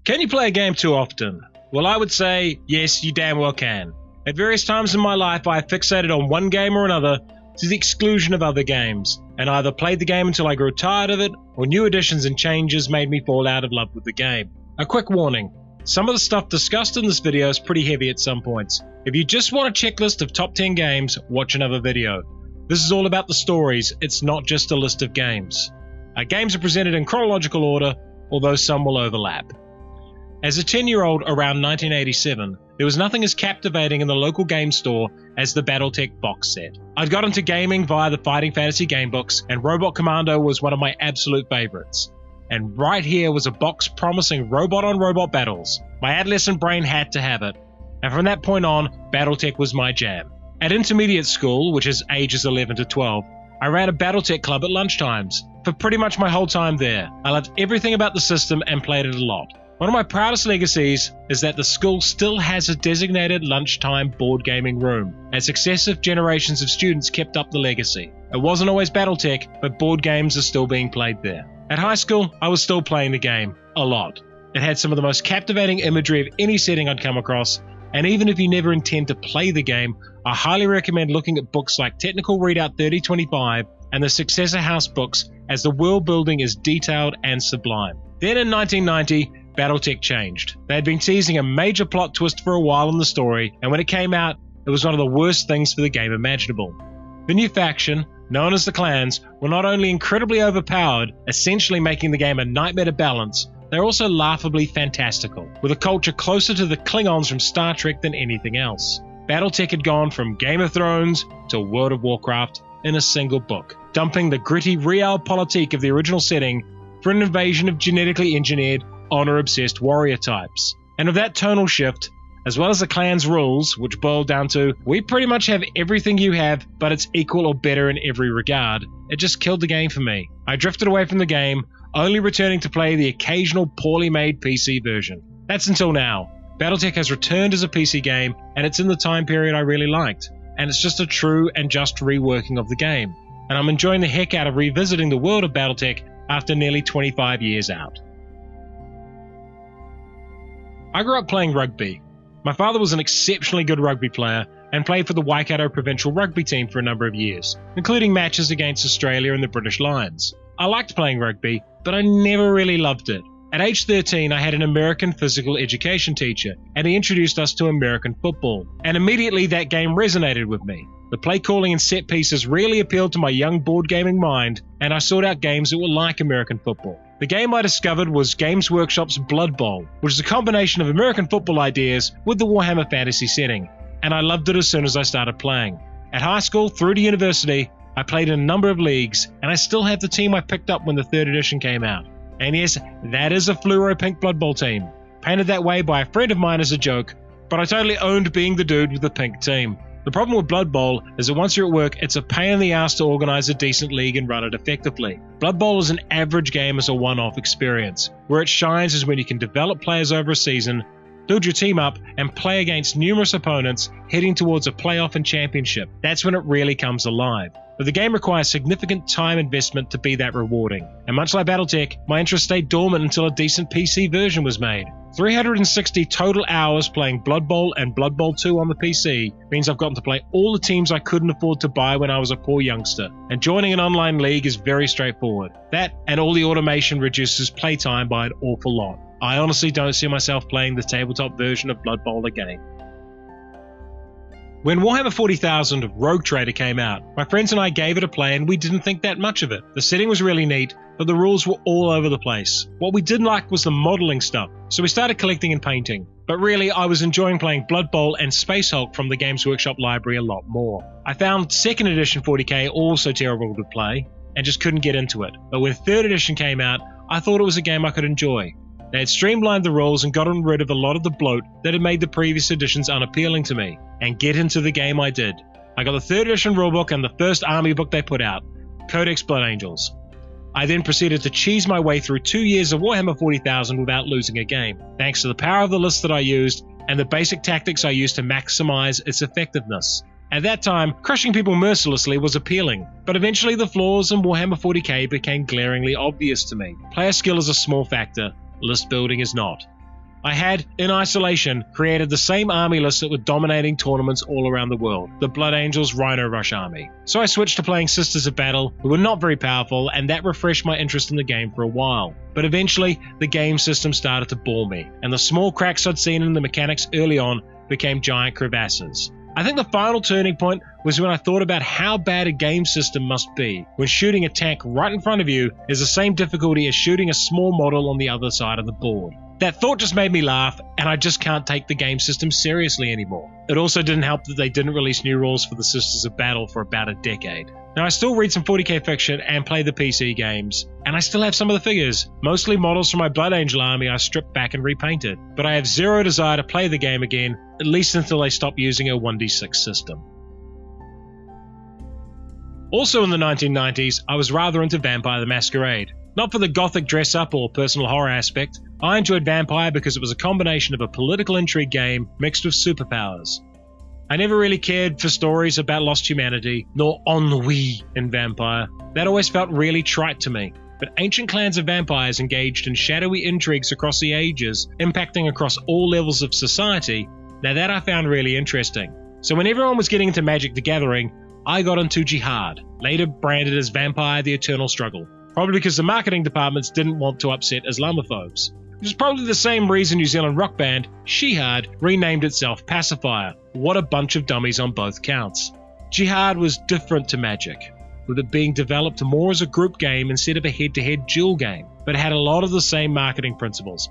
Can you play a game too often? Well, I would say, yes, you damn well can. At various times in my life, I have fixated on one game or another to the exclusion of other games, and either played the game until I grew tired of it, or new additions and changes made me fall out of love with the game. A quick warning, some of the stuff discussed in this video is pretty heavy at some points. If you just want a checklist of top 10 games, watch another video. This is all about the stories, it's not just a list of games. Our games are presented in chronological order, although some will overlap. As a 10-year-old around 1987, there was nothing as captivating in the local game store as the BattleTech box set. I'd got into gaming via the Fighting Fantasy game books, and Robot Commando was one of my absolute favorites. And right here was a box promising robot-on-robot battles. My adolescent brain had to have it, and from that point on, BattleTech was my jam. At intermediate school, which is ages 11 to 12, I ran a BattleTech club at lunchtimes. For pretty much my whole time there, I loved everything about the system and played it a lot. One of my proudest legacies is that the school still has a designated lunchtime board gaming room, as successive generations of students kept up the legacy. It wasn't always BattleTech, but board games are still being played there. At high school, I was still playing the game, a lot. It had some of the most captivating imagery of any setting I'd come across, and even if you never intend to play the game, I highly recommend looking at books like Technical Readout 3025 and the successor house books, as the world building is detailed and sublime. Then in 1990, BattleTech changed. They had been teasing a major plot twist for a while in the story, and when it came out, it was one of the worst things for the game imaginable. The new faction, known as the Clans, were not only incredibly overpowered, essentially making the game a nightmare to balance, they're also laughably fantastical, with a culture closer to the Klingons from Star Trek than anything else. BattleTech had gone from Game of Thrones to World of Warcraft in a single book, dumping the gritty realpolitik of the original setting for an invasion of genetically engineered, honor-obsessed warrior types. And of that tonal shift, as well as the clan's rules, which boiled down to, we pretty much have everything you have, but it's equal or better in every regard, it just killed the game for me. I drifted away from the game, only returning to play the occasional poorly made PC version. That's until now. BattleTech has returned as a PC game, and it's in the time period I really liked. And it's just a true and just reworking of the game. And I'm enjoying the heck out of revisiting the world of BattleTech after nearly 25 years out. I grew up playing rugby. My father was an exceptionally good rugby player and played for the Waikato provincial rugby team for a number of years, including matches against Australia and the British Lions. I liked playing rugby, but I never really loved it. At age 13, I had an American physical education teacher, and he introduced us to American football. And immediately that game resonated with me. The play calling and set pieces really appealed to my young board gaming mind, and I sought out games that were like American football. The game I discovered was Games Workshop's Blood Bowl, which is a combination of American football ideas with the Warhammer fantasy setting, and I loved it as soon as I started playing. At high school through to university, I played in a number of leagues, and I still have the team I picked up when the 3rd edition came out. And yes, that is a fluoro pink Blood Bowl team, painted that way by a friend of mine as a joke, but I totally owned being the dude with the pink team. The problem with Blood Bowl is that once you're at work, it's a pain in the ass to organize a decent league and run it effectively. Blood Bowl is an average game as a one-off experience. Where it shines is when you can develop players over a season, build your team up, and play against numerous opponents heading towards a playoff and championship. That's when it really comes alive. But the game requires significant time investment to be that rewarding. And much like BattleTech, my interest stayed dormant until a decent PC version was made. 360 total hours playing Blood Bowl and Blood Bowl 2 on the PC means I've gotten to play all the teams I couldn't afford to buy when I was a poor youngster. And joining an online league is very straightforward. That and all the automation reduces playtime by an awful lot. I honestly don't see myself playing the tabletop version of Blood Bowl again. When Warhammer 40,000 Rogue Trader came out, my friends and I gave it a play and we didn't think that much of it. The setting was really neat, but the rules were all over the place. What we didn't like was the modelling stuff, so we started collecting and painting. But really, I was enjoying playing Blood Bowl and Space Hulk from the Games Workshop library a lot more. I found 2nd edition 40k also terrible to play, and just couldn't get into it. But when 3rd edition came out, I thought it was a game I could enjoy. They had streamlined the rules and gotten rid of a lot of the bloat that had made the previous editions unappealing to me. And get into the game I did. I got the 3rd edition rulebook and the first army book they put out, Codex Blood Angels. I then proceeded to cheese my way through 2 years of Warhammer 40,000 without losing a game, thanks to the power of the list that I used and the basic tactics I used to maximize its effectiveness. At that time, crushing people mercilessly was appealing, but eventually the flaws in Warhammer 40k became glaringly obvious to me. Player skill is a small factor, list building is not. I had, in isolation, created the same army lists that were dominating tournaments all around the world, the Blood Angels Rhino Rush army. So I switched to playing Sisters of Battle, who were not very powerful, and that refreshed my interest in the game for a while. But eventually, the game system started to bore me, and the small cracks I'd seen in the mechanics early on became giant crevasses. I think the final turning point was when I thought about how bad a game system must be when shooting a tank right in front of you is the same difficulty as shooting a small model on the other side of the board. That thought just made me laugh, and I just can't take the game system seriously anymore. It also didn't help that they didn't release new rules for the Sisters of Battle for about a decade. Now I still read some 40k fiction and play the PC games, and I still have some of the figures, mostly models from my Blood Angel army I stripped back and repainted, but I have zero desire to play the game again, at least until they stop using a 1d6 system. Also in the 1990s, I was rather into Vampire the Masquerade. Not for the gothic dress-up or personal horror aspect, I enjoyed Vampire because it was a combination of a political intrigue game mixed with superpowers. I never really cared for stories about lost humanity, nor ennui in Vampire. That always felt really trite to me. But ancient clans of vampires engaged in shadowy intrigues across the ages, impacting across all levels of society. Now that I found really interesting. So when everyone was getting into Magic the Gathering, I got into Jihad, later branded as Vampire the Eternal Struggle. Probably because the marketing departments didn't want to upset Islamophobes. Which is probably the same reason New Zealand rock band Jihad renamed itself Pacifier. What a bunch of dummies on both counts. Jihad was different to Magic, with it being developed more as a group game instead of a head-to-head duel game, but it had a lot of the same marketing principles.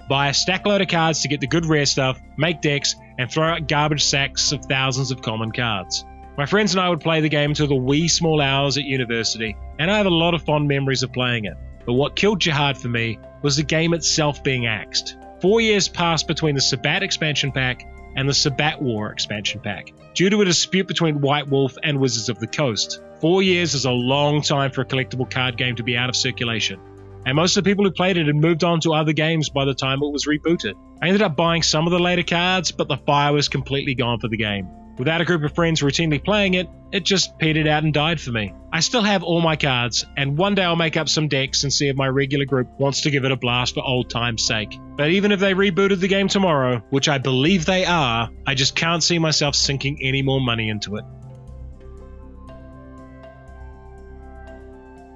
Buy a stack load of cards to get the good rare stuff, make decks, and throw out garbage sacks of thousands of common cards. My friends and I would play the game until the wee small hours at university, and I have a lot of fond memories of playing it. But what killed Jihad for me was the game itself being axed. 4 years passed between the Sabbat expansion pack and the Sabbat War expansion pack, due to a dispute between White Wolf and Wizards of the Coast. 4 years is a long time for a collectible card game to be out of circulation, and most of the people who played it had moved on to other games by the time it was rebooted. I ended up buying some of the later cards, but the fire was completely gone for the game. Without a group of friends routinely playing it, it just petered out and died for me. I still have all my cards, and one day I'll make up some decks and see if my regular group wants to give it a blast for old time's sake. But even if they rebooted the game tomorrow, which I believe they are, I just can't see myself sinking any more money into it.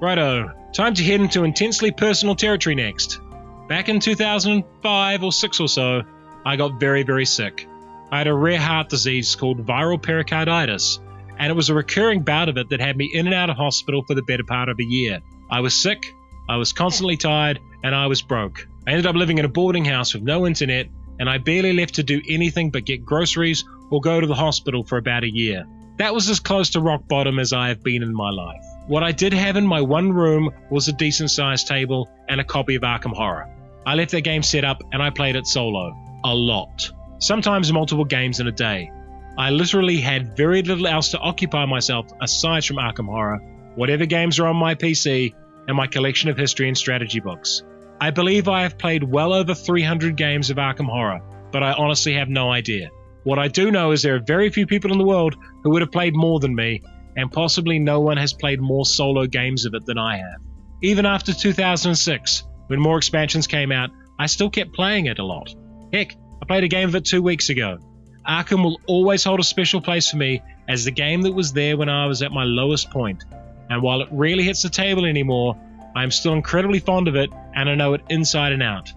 Righto, time to head into intensely personal territory next. Back in 2005 or 6 or so, I got very sick. I had a rare heart disease called viral pericarditis, and it was a recurring bout of it that had me in and out of hospital for the better part of a year. I was sick, I was constantly tired, and I was broke. I ended up living in a boarding house with no internet, and I barely left to do anything but get groceries or go to the hospital for about a year. That was as close to rock bottom as I have been in my life. What I did have in my one room was a decent sized table and a copy of Arkham Horror. I left that game set up and I played it solo. A lot. Sometimes multiple games in a day. I literally had very little else to occupy myself aside from Arkham Horror, whatever games are on my PC, and my collection of history and strategy books. I believe I have played well over 300 games of Arkham Horror, but I honestly have no idea. What I do know is there are very few people in the world who would have played more than me, and possibly no one has played more solo games of it than I have. Even after 2006, when more expansions came out, I still kept playing it a lot. Heck, I played a game of it 2 weeks ago. Arkham will always hold a special place for me as the game that was there when I was at my lowest point, and while it rarely hits the table anymore, I am still incredibly fond of it and I know it inside and out.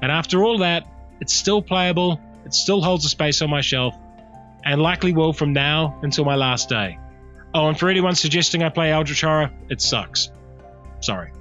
And after all that, it's still playable, it still holds a space on my shelf, and likely will from now until my last day. Oh, and for anyone suggesting I play Eldritch Horror, it sucks. Sorry.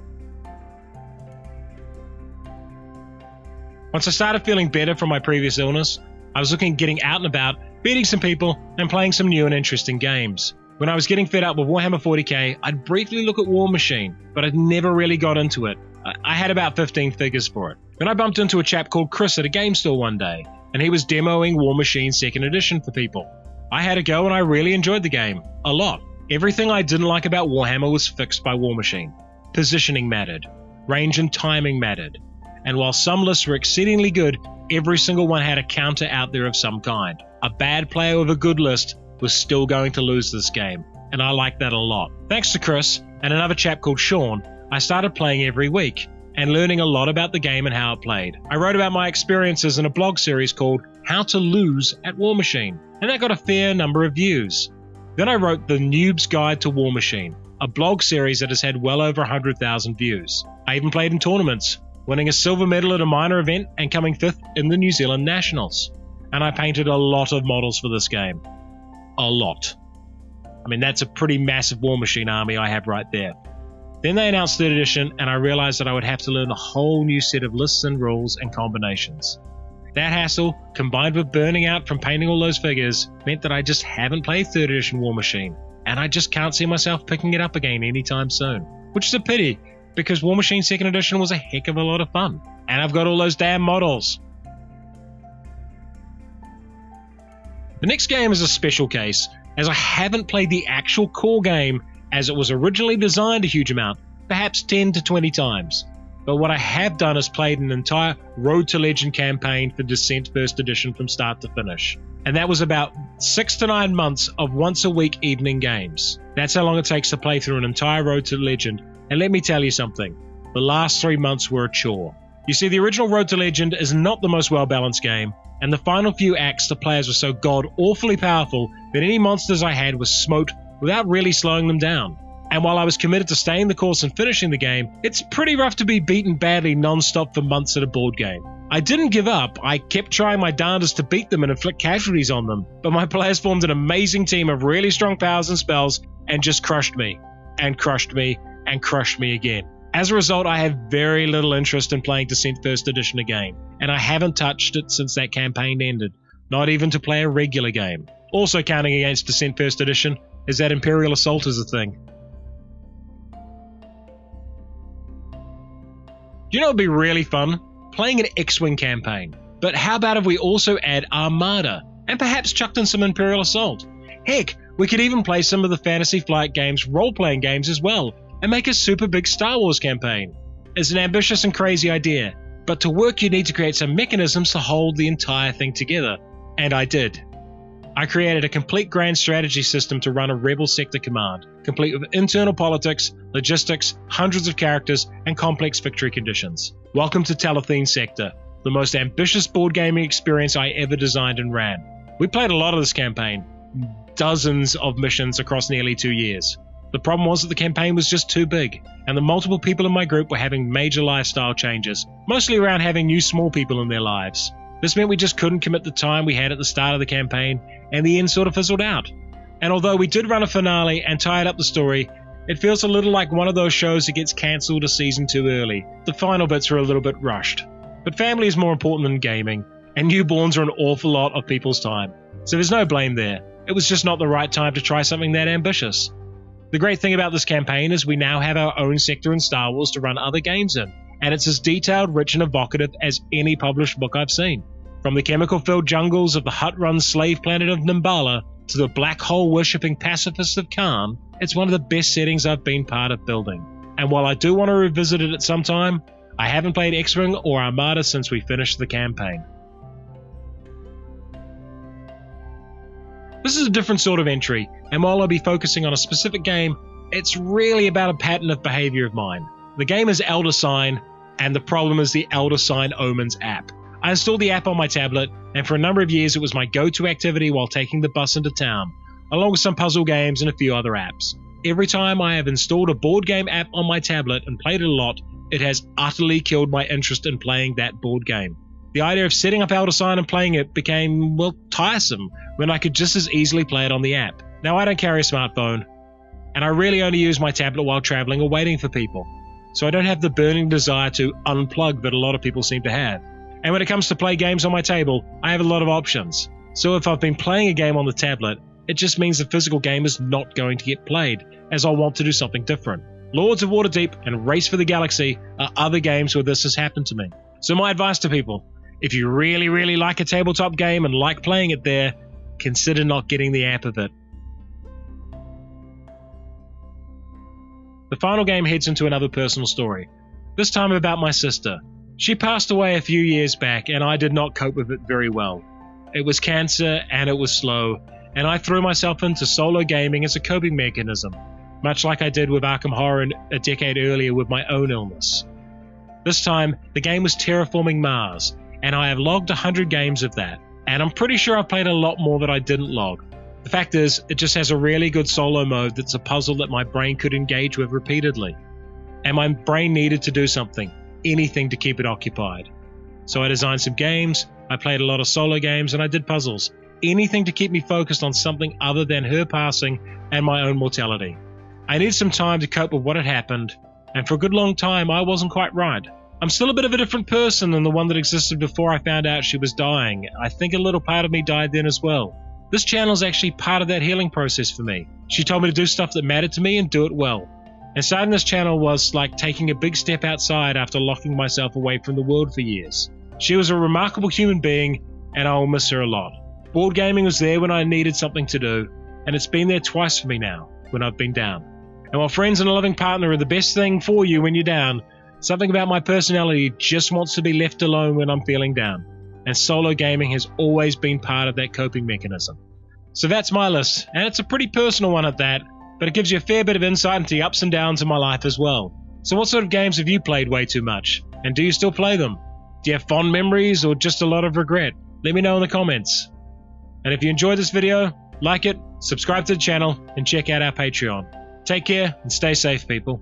Once I started feeling better from my previous illness, I was looking at getting out and about, beating some people, and playing some new and interesting games. When I was getting fed up with Warhammer 40k, I'd briefly look at War Machine, but I'd never really got into it. I had about 15 figures for it. Then I bumped into a chap called Chris at a game store one day, and he was demoing War Machine 2nd Edition for people. I had a go and I really enjoyed the game. A lot. Everything I didn't like about Warhammer was fixed by War Machine. Positioning mattered. Range and timing mattered. And while some lists were exceedingly good, every single one had a counter out there of some kind. A bad player with a good list was still going to lose this game, and I liked that a lot. Thanks to Chris and another chap called Sean, I started playing every week, and learning a lot about the game and how it played. I wrote about my experiences in a blog series called How to Lose at War Machine, and that got a fair number of views. Then I wrote The Noob's Guide to War Machine, a blog series that has had well over 100,000 views. I even played in tournaments, winning a silver medal at a minor event and coming 5th in the New Zealand Nationals. And I painted a lot of models for this game. A lot. I mean, that's a pretty massive War Machine army I have right there. Then they announced 3rd edition, and I realized that I would have to learn a whole new set of lists and rules and combinations. That hassle, combined with burning out from painting all those figures, meant that I just haven't played 3rd edition War Machine, and I just can't see myself picking it up again anytime soon. Which is a pity, because War Machine 2nd edition was a heck of a lot of fun. And I've got all those damn models. The next game is a special case, as I haven't played the actual core game as it was originally designed a huge amount, perhaps 10 to 20 times. But what I have done is played an entire Road to Legend campaign for Descent 1st edition from start to finish. And that was about 6 to 9 months of once-a-week evening games. That's how long it takes to play through an entire Road to Legend, and let me tell you something, the last 3 months were a chore. You see, the original Road to Legend is not the most well-balanced game, and the final few acts the players were so god-awfully powerful that any monsters I had were smote without really slowing them down. And while I was committed to staying the course and finishing the game, it's pretty rough to be beaten badly non-stop for months at a board game. I didn't give up, I kept trying my darndest to beat them and inflict casualties on them, but my players formed an amazing team of really strong powers and spells and just crushed me, and crushed me, and crushed me again. As a result, I have very little interest in playing Descent 1st edition again, and I haven't touched it since that campaign ended, not even to play a regular game. Also counting against Descent 1st edition is that Imperial Assault is a thing. Do you know what would be really fun? Playing an X-Wing campaign. But how about if we also add Armada, and perhaps chucked in some Imperial Assault? Heck, we could even play some of the Fantasy Flight Games role-playing games as well, and make a super big Star Wars campaign. It's an ambitious and crazy idea, but to work you need to create some mechanisms to hold the entire thing together. And I did. I created a complete grand strategy system to run a Rebel Sector command, complete with internal politics, logistics, hundreds of characters, and complex victory conditions. Welcome to Athene Sector, the most ambitious board gaming experience I ever designed and ran. We played a lot of this campaign, dozens of missions across nearly 2 years. The problem was that the campaign was just too big, and the multiple people in my group were having major lifestyle changes, mostly around having new small people in their lives. This meant we just couldn't commit the time we had at the start of the campaign, and the end sort of fizzled out. And although we did run a finale and tied up the story, it feels a little like one of those shows that gets cancelled a season too early. The final bits are a little bit rushed. But family is more important than gaming, and newborns are an awful lot of people's time. So there's no blame there. It was just not the right time to try something that ambitious. The great thing about this campaign is we now have our own sector in Star Wars to run other games in, and it's as detailed, rich, and evocative as any published book I've seen. From the chemical-filled jungles of the hut-run slave planet of Nimbala to the black hole-worshipping pacifists of Khan, it's one of the best settings I've been part of building. And while I do want to revisit it at some time, I haven't played X-Wing or Armada since we finished the campaign. This is a different sort of entry, and while I'll be focusing on a specific game, it's really about a pattern of behavior of mine. The game is Elder Sign, and the problem is the Elder Sign Omens app. I installed the app on my tablet, and for a number of years it was my go-to activity while taking the bus into town, along with some puzzle games and a few other apps. Every time I have installed a board game app on my tablet and played it a lot, it has utterly killed my interest in playing that board game. The idea of setting up Elder Sign and playing it became, well, tiresome when I could just as easily play it on the app. Now I don't carry a smartphone, and I really only use my tablet while traveling or waiting for people, so I don't have the burning desire to unplug that a lot of people seem to have. And when it comes to play games on my table, I have a lot of options. So if I've been playing a game on the tablet, it just means the physical game is not going to get played, as I'll want to do something different. Lords of Waterdeep and Race for the Galaxy are other games where this has happened to me. So my advice to people, if you really like a tabletop game and like playing it there, consider not getting the app of it. The final game heads into another personal story, this time about my sister. She passed away a few years back, and I did not cope with it very well. It was cancer, and it was slow, and I threw myself into solo gaming as a coping mechanism, much like I did with Arkham Horror a decade earlier with my own illness. This time, the game was Terraforming Mars, and I have logged 100 games of that, and I'm pretty sure I played a lot more that I didn't log. The fact is, it just has a really good solo mode that's a puzzle that my brain could engage with repeatedly. And my brain needed to do something, anything to keep it occupied. So I designed some games, I played a lot of solo games, and I did puzzles. Anything to keep me focused on something other than her passing and my own mortality. I needed some time to cope with what had happened, and for a good long time I wasn't quite right. I'm still a bit of a different person than the one that existed before I found out she was dying. I think a little part of me died then as well. This channel is actually part of that healing process for me. She told me to do stuff that mattered to me and do it well. And starting this channel was like taking a big step outside after locking myself away from the world for years. She was a remarkable human being, and I will miss her a lot. Board gaming was there when I needed something to do, and it's been there twice for me now, when I've been down. And while friends and a loving partner are the best thing for you when you're down, something about my personality just wants to be left alone when I'm feeling down. And solo gaming has always been part of that coping mechanism. So that's my list, and it's a pretty personal one at that, but it gives you a fair bit of insight into the ups and downs of my life as well. So what sort of games have you played way too much? And do you still play them? Do you have fond memories or just a lot of regret? Let me know in the comments. And if you enjoyed this video, like it, subscribe to the channel, and check out our Patreon. Take care and stay safe, people.